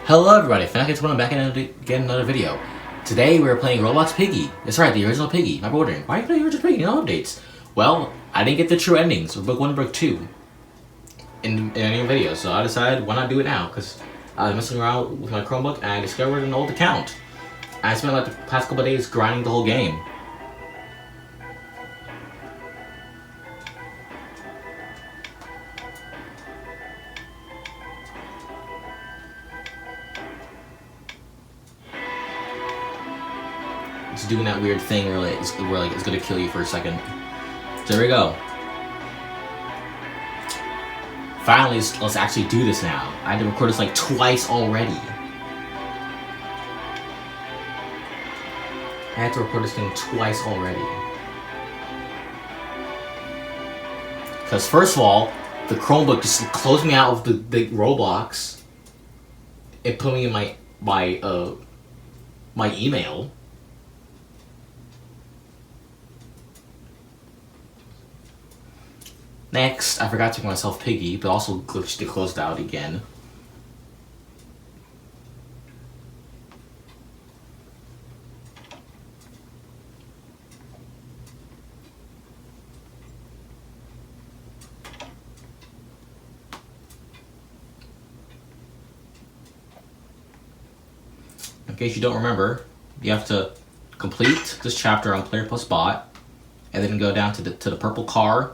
Hello everybody, Fanatic21 back again another video. Today we're playing Roblox Piggy. That's right, the original Piggy. I'm wondering, why are you playing the original Piggy? No updates. Well, I didn't get the true endings of Book 1 and Book 2 in any video, so I decided why not do it now, because I was messing around with my Chromebook and I discovered an old account. I spent like the past couple days grinding the whole game. It's doing that weird thing where it's gonna kill you for a second. So there we go. Finally, let's actually do this now. I had to record this like twice already. I had to record this thing twice already. Because first of all, the Chromebook just closed me out of the Roblox. It put me in my email. Next, I forgot to make myself Piggy, but also glitched it closed out again. In case you don't remember, you have to complete this chapter on Player Plus Bot, and then go down to the purple car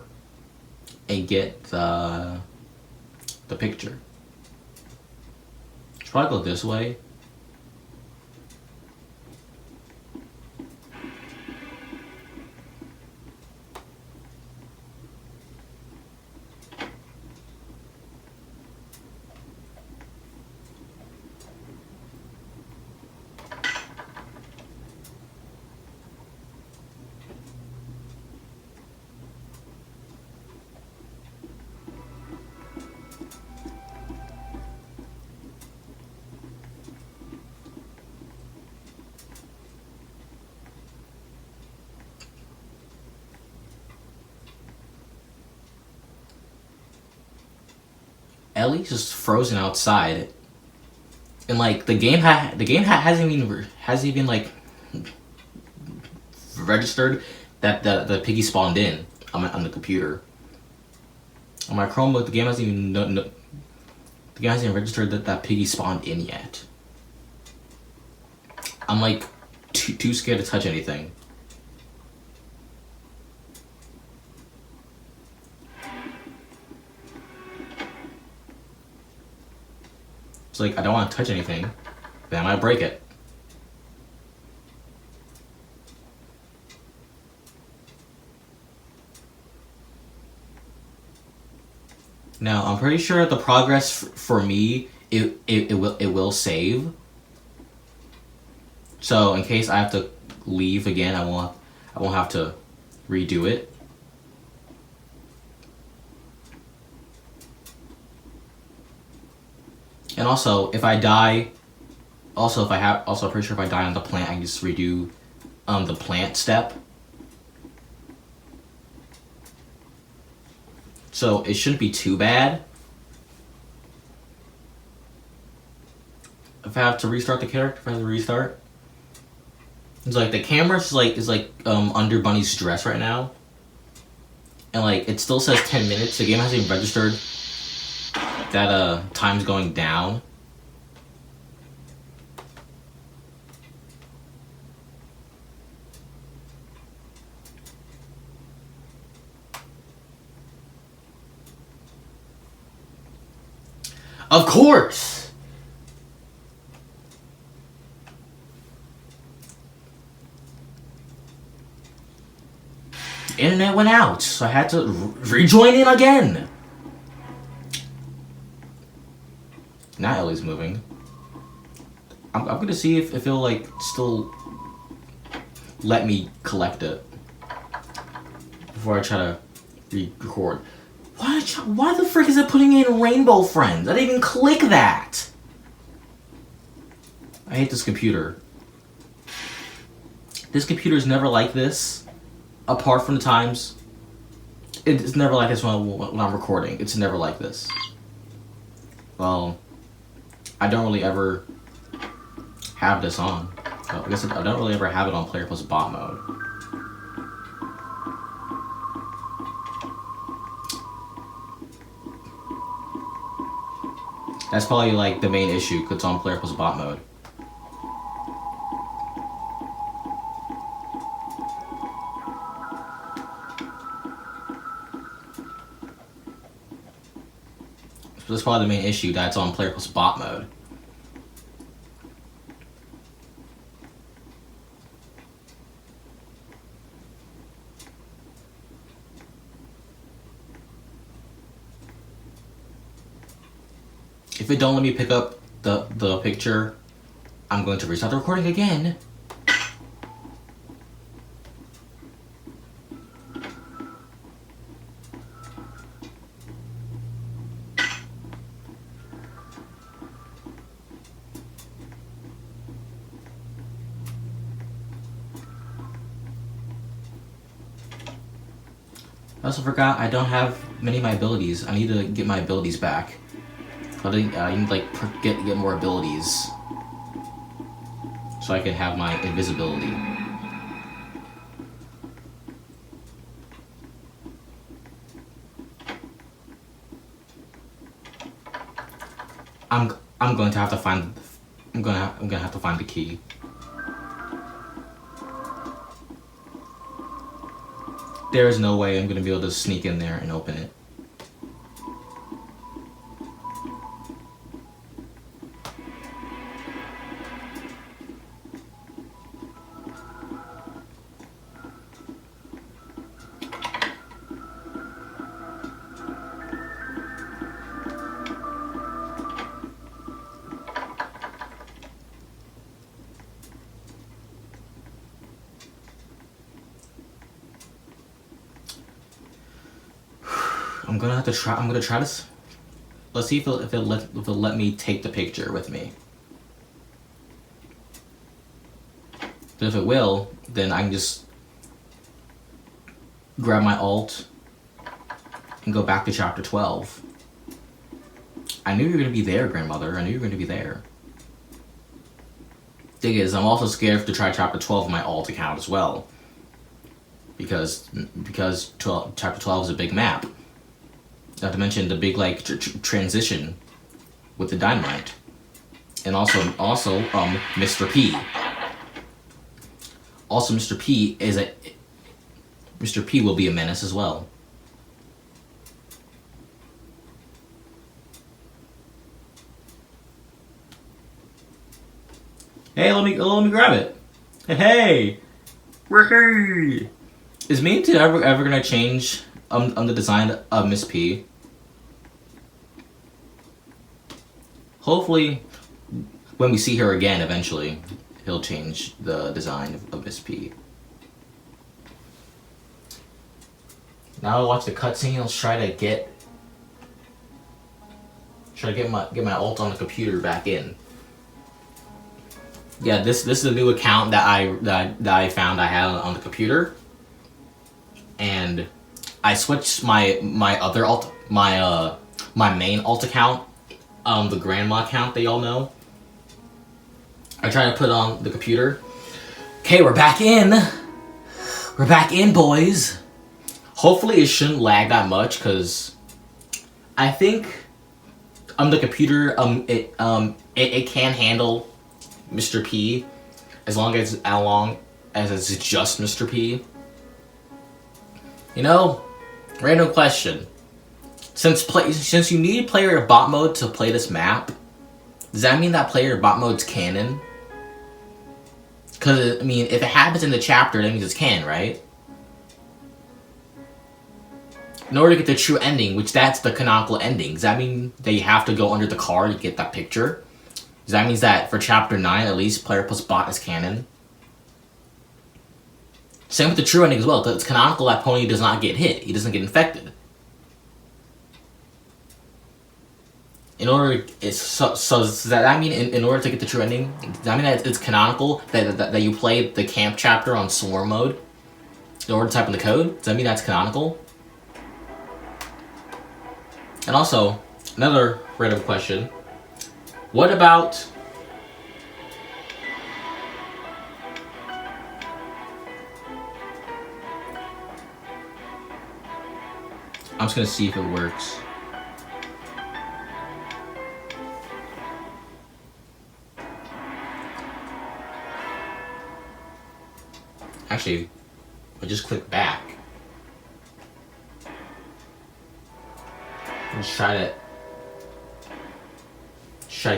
and get the picture. Should probably go this way. Ellie's just frozen outside, and like the game hasn't even like registered that the Piggy spawned in on the computer. On my Chromebook, the game hasn't even registered that Piggy spawned in yet. I'm like too scared to touch anything. It's like, I don't want to touch anything, then I might break it. Now, I'm pretty sure the progress for me, it will save. So in case I have to leave again, I won't have to redo it. And also, if I die, I'm pretty sure if I die on the plant, I can just redo the plant step. So it shouldn't be too bad. If I have to restart the character, it's like the camera is like under Bunny's dress right now, and like it still says 10 minutes. The game hasn't even registered that time's going down. Of course. The internet went out, so I had to rejoin in again. Now Ellie's moving. I'm gonna see if it'll like still let me collect it before I try to record. Why the frick is it putting in Rainbow Friends? I didn't even click that. I hate this computer. This computer is never like this. Apart from the times, it's never like this when I'm recording. It's never like this. Well, I don't really ever have this on. Well, I guess I don't really ever have it on player plus bot mode. That's probably like the main issue, because it's on player plus bot mode. So that's probably the main issue, that it's on player plus bot mode. If it don't let me pick up the picture, I'm going to restart the recording again. I also forgot I don't have many of my abilities. I need to get my abilities back. I need like get more abilities so I can have my invisibility. I'm going to have to find I'm gonna have to find the key. There is no way I'm gonna be able to sneak in there and open it. I'm gonna try this. Let's see if it'll let me take the picture with me. But if it will, then I can just grab my alt and go back to chapter 12. I knew you were gonna be there, grandmother. I knew you were gonna be there. Thing is, I'm also scared to try chapter 12 on my alt account as well. Because chapter 12 is a big map. Not to mention the big like transition with the dynamite, and also Mr. P. Also, Mr. P will be a menace as well. Hey, let me grab it. Hey, hey. Is me and ever gonna change the design of Miss P? Hopefully, when we see her again, eventually, he'll change the design of Miss P. Now I'll watch the cutscene. Let's try to get my alt on the computer back in. Yeah, this is a new account that I found I had on the computer, and I switched my other alt, my main alt account, the grandma account that y'all know. I tried to put it on the computer. Okay, we're back in. We're back in, boys. Hopefully it shouldn't lag that much, cause I think the computer it can handle Mr. P as long as it's just Mr. P. You know, random question. Since you need player bot mode to play this map, does that mean that player bot mode's canon? Because, I mean, if it happens in the chapter, that means it's canon, right? In order to get the true ending, which that's the canonical ending, does that mean that you have to go under the car to get that picture? Does that mean that for chapter 9, at least, player plus bot is canon? Same with the true ending as well, because it's canonical that Pony does not get hit. He doesn't get infected. In order, so does that mean in order to get the true ending, does that mean that it's canonical that you play the camp chapter on swarm mode in order to type in the code? Does that mean that's canonical? And also, another random question. What about... I'm just gonna see if it works. Actually, I just click back. Let's try to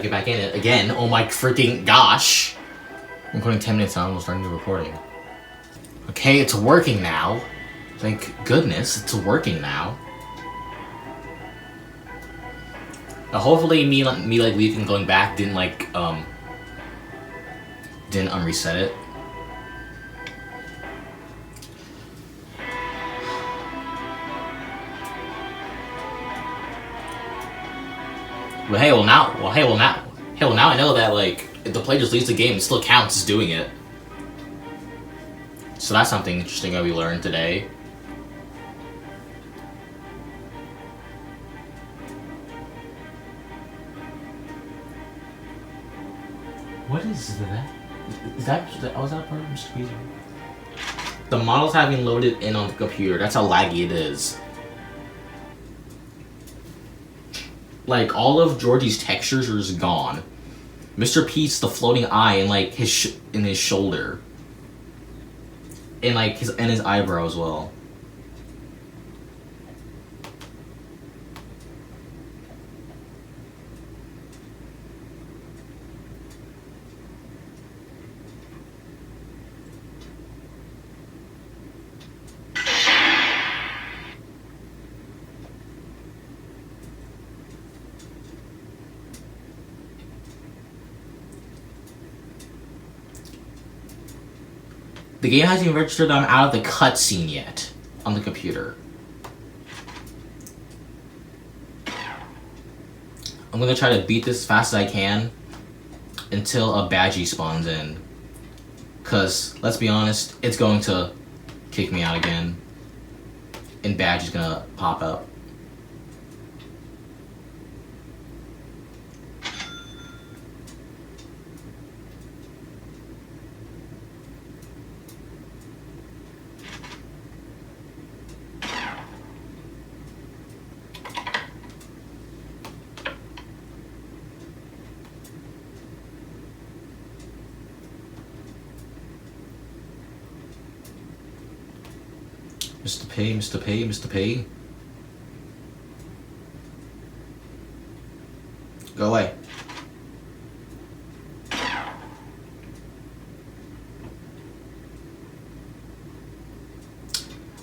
get back in it again. Oh my freaking gosh! I'm recording 10 minutes on, almost starting the recording. Okay, it's working now. Thank goodness, it's working now. Hopefully, me like leaving and going back didn't didn't unreset it. But hey, well now I know that like if the player just leaves the game, it still counts as doing it. So that's something interesting that we learned today. What is that? Is that part of Mr. P's? The models having loaded in on the computer. That's how laggy it is. Like, all of Georgie's textures are just gone. Mr. P's the floating eye and like his shoulder, and like his eyebrow as well. The game hasn't even registered that I'm out of the cutscene yet on the computer. I'm gonna try to beat this as fast as I can until a Badgie spawns in. Cause let's be honest, it's going to kick me out again. And Badgie's gonna pop up. Mr. P, Mr. P, Mr. P. Go away.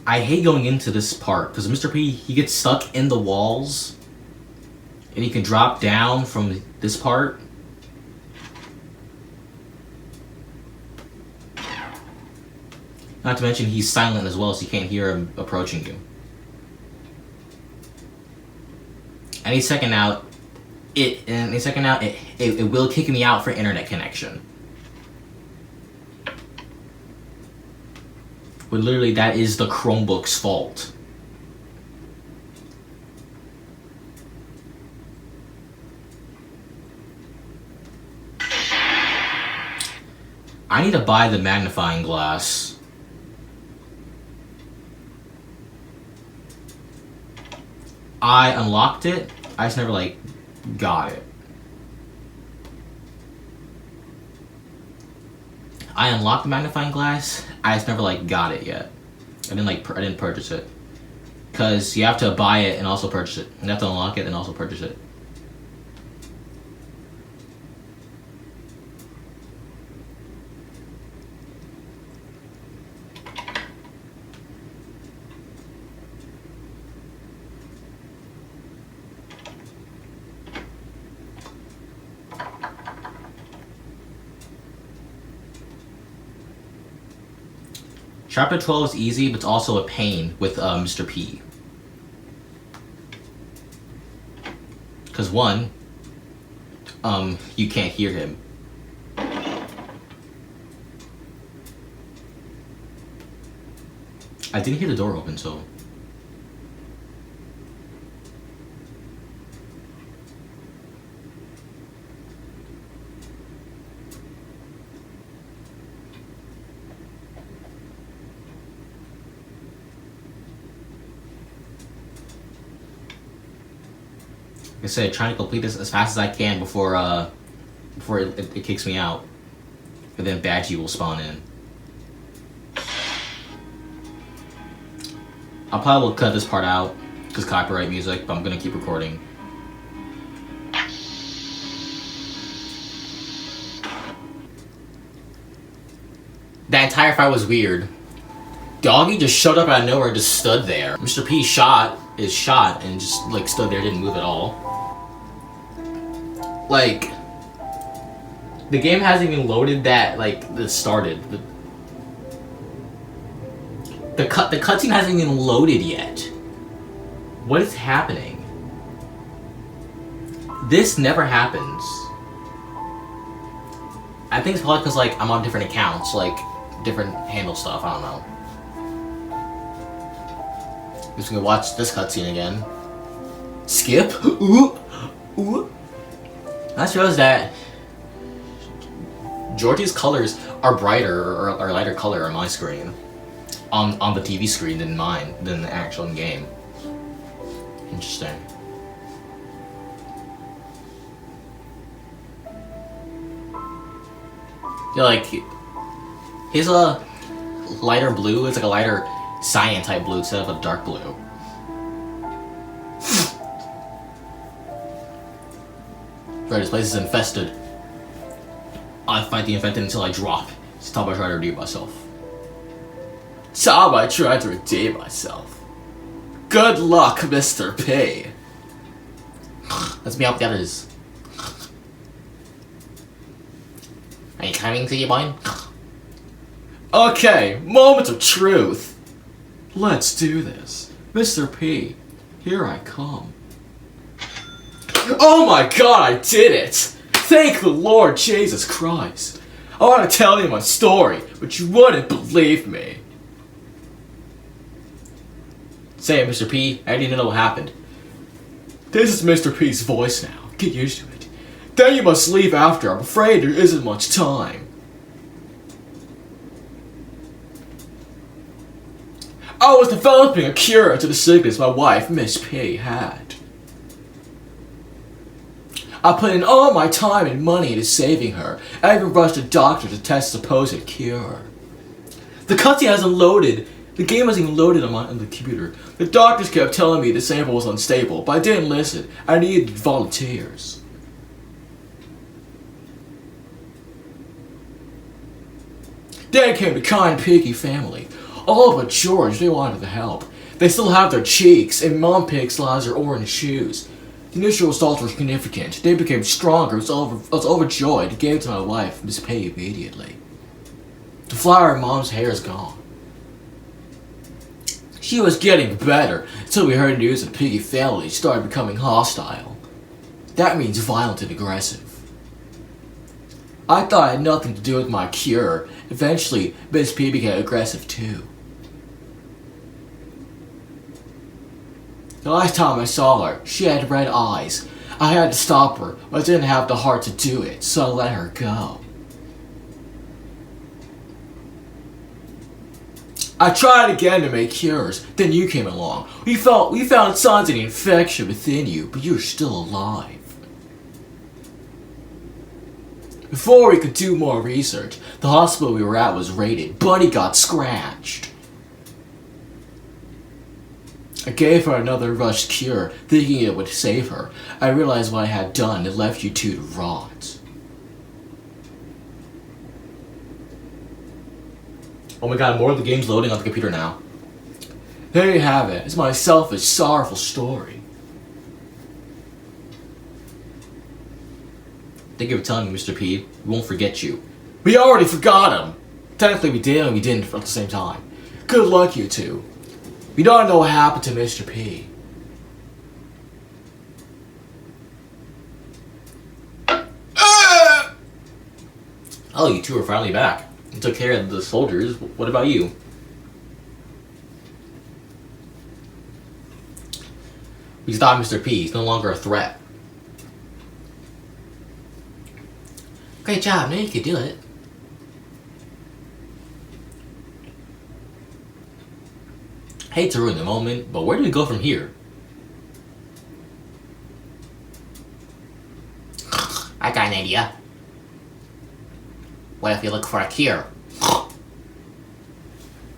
I hate going into this part because Mr. P, he gets stuck in the walls and he can drop down from this part. Not to mention he's silent as well, so you can't hear him approaching you. Any second now, it will kick me out for internet connection. But literally, that is the Chromebook's fault. I need to buy the magnifying glass. I unlocked it, I just never like got it. I unlocked the magnifying glass, I just never like got it yet. I didn't purchase it. Cause you have to buy it and also purchase it. You have to unlock it and also purchase it. Chapter 12 is easy, but it's also a pain with Mr. P. Because one, you can't hear him. I didn't hear the door open, so... I said, trying to complete this as fast as I can before it kicks me out. And then Badgie will spawn in. I'll probably cut this part out, because copyright music, but I'm gonna keep recording. That entire fight was weird. Doggy just showed up out of nowhere and just stood there. Mr. P shot and just like stood there, didn't move at all. Like, the game hasn't even loaded that, like, it started. The cutscene hasn't even loaded yet. What is happening? This never happens. I think it's probably because, like, I'm on different accounts, like, different handle stuff, I don't know. Just gonna watch this cutscene again. Skip? Ooh! Ooh! I just realized that Georgie's colors are brighter or lighter color on my screen. On the TV screen than mine, than the actual game. Interesting. Yeah, like, he's a lighter blue, it's like a lighter cyan type blue instead of a dark blue. Right, this place is infested. I fight the infected until I drop. It's time I try to redeem myself. Time I try to redeem myself. Good luck, Mr. P. Let's me out the others. Are you coming to your point? Okay, moment of truth. Let's do this. Mr. P, here I come. Oh my god, I did it! Thank the Lord Jesus Christ. I want to tell you my story, but you wouldn't believe me. Say it, Mr. P. I didn't know what happened. This is Mr. P's voice now. Get used to it. Then you must leave after. I'm afraid there isn't much time. I was developing a cure to the sickness my wife, Miss P, had. I put in all my time and money into saving her. I even rushed a doctor to test the supposed cure. The cutscene hasn't loaded. The game hasn't even loaded on the computer. The doctors kept telling me the sample was unstable, but I didn't listen. I needed volunteers. Then came the kind Piggy family. All but George, they wanted to help. They still have their cheeks, and Mom Pig still has her orange shoes. The initial results were significant. They became stronger. I was overjoyed. I gave it to my wife, Miss P, immediately. The flower in Mom's hair is gone. She was getting better until we heard news that the Piggy family started becoming hostile. That means violent and aggressive. I thought it had nothing to do with my cure. Eventually, Miss P became aggressive too. The last time I saw her, she had red eyes. I had to stop her, but I didn't have the heart to do it, so I let her go. I tried again to make cures, then you came along. We found signs of an infection within you, but you're still alive. Before we could do more research, the hospital we were at was raided. Buddy got scratched. I gave her another rushed cure, thinking it would save her. I realized what I had done and left you two to rot. Oh my god, more of the game's loading on the computer now. There you have it. It's my selfish, sorrowful story. Thank you for telling me, Mr. P. We won't forget you. We already forgot him! Technically we did and we didn't at the same time. Good luck, you two. We don't know what happened to Mr. P. Oh, you two are finally back. You took care of the soldiers. What about you? We stopped Mr. P. He's no longer a threat. Great job, man. You could do it. Hate to ruin the moment, but where do we go from here? got an idea. What if we look for a cure?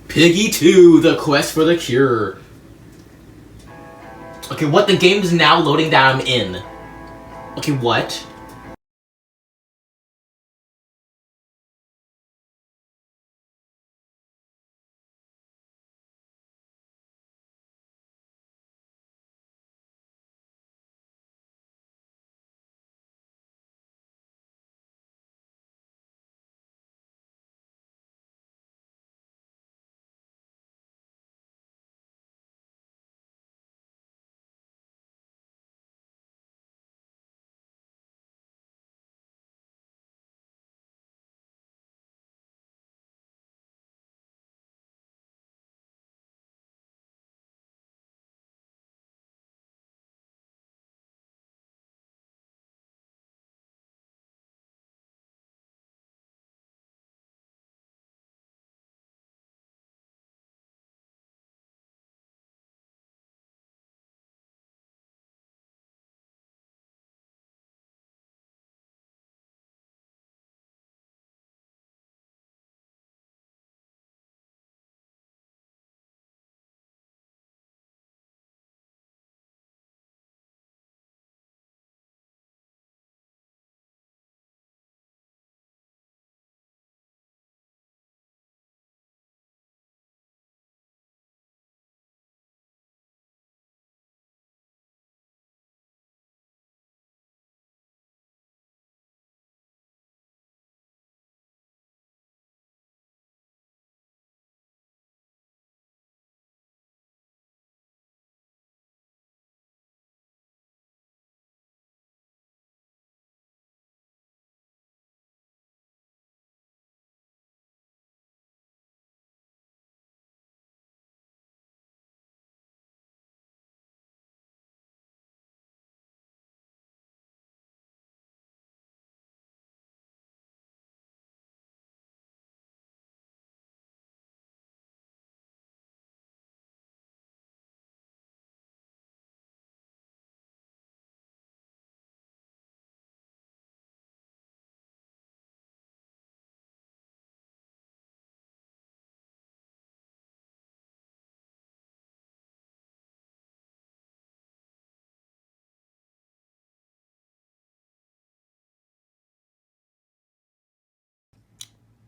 Piggy 2, the quest for the cure. Okay, what? The game is now loading that I'm in. Okay, what?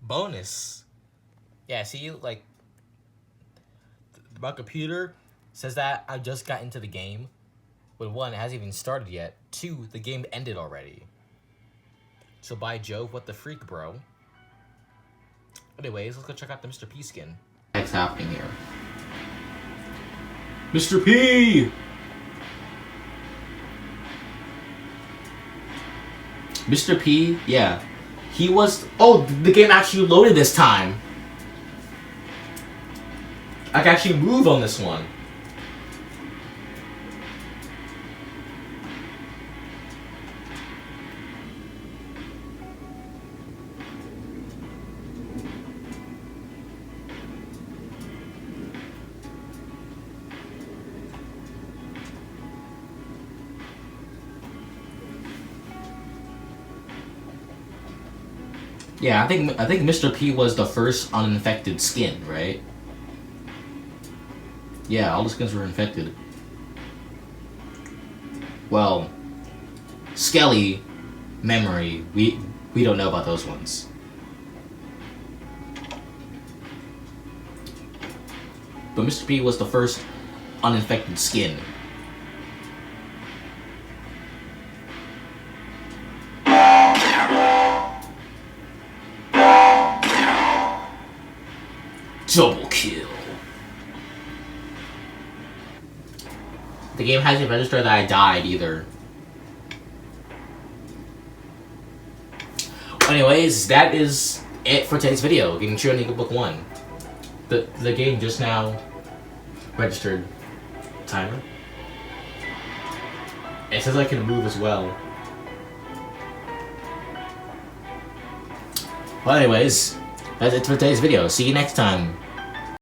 Bonus. Yeah, see, like, my computer says that I just got into the game. When one, it hasn't even started yet. Two, the game ended already. So by Jove, what the freak, bro? Anyways, let's go check out the Mr. P skin. What's happening here? Mr. P! Mr. P, yeah. He was... Oh, the game actually loaded this time. I can actually move on this one. Yeah, I think Mr. P was the first uninfected skin, right? Yeah, all the skins were infected. Well, Skelly, Memory, we don't know about those ones. But Mr. P was the first uninfected skin. Double kill. The game hasn't registered that I died either. Anyways, that is it for today's video. Getting True Ending Book 1. The game just now registered timer. It says I can move as well. Well, anyways, that's it for today's video. See you next time.